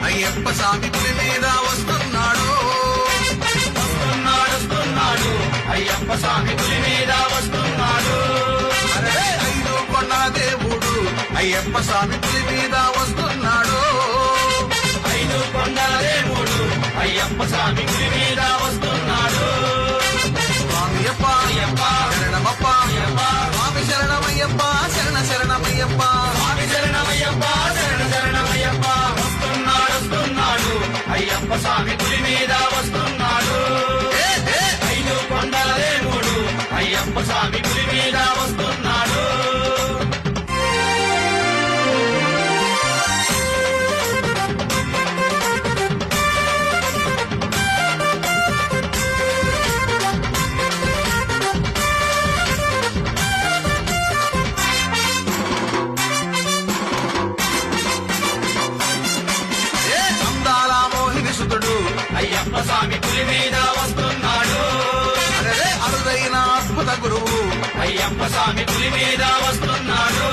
అయ్యప్ప స్వామి పులి మీద వస్తున్నాడు వస్తున్నాడు అయ్యప్ప స్వామి పులి మీద వస్తున్నాడు. అరే ఐదు కొండల దేవుడు అయ్యప్ప స్వామి పులి మీద వస్తున్నాడు. ఐదు కొండల దేవుడు అయ్యప్ప స్వామి పులి మీద వస్తున్నాడు. స్వామియప్ప అయ్యప్ప శరణమప్ప అయ్యప్ప స్వామి శరణమయ్యప్ప శరణ శరణమయ్యప్ప స్వామి శరణమయ్యప్ప శరణ శరణమయ్యప్ప. వస్తున్నాడు అయ్యప్ప స్వామి పులి మీద వస్తున్నాడు. ఏ, ఏ, ఐదు కొండల దేవుడు అయ్యప్ప స్వామి పులి మీద వస్తున్నాడు. ఏ, అందాల మోహిని సుతుడు అయ్యప్ప స్వామి పులి మీద వస్తున్నాడు. అరే అరుదైన అద్భుత గురువు అయ్యప్ప స్వామి పులి మీద వస్తున్నాడు.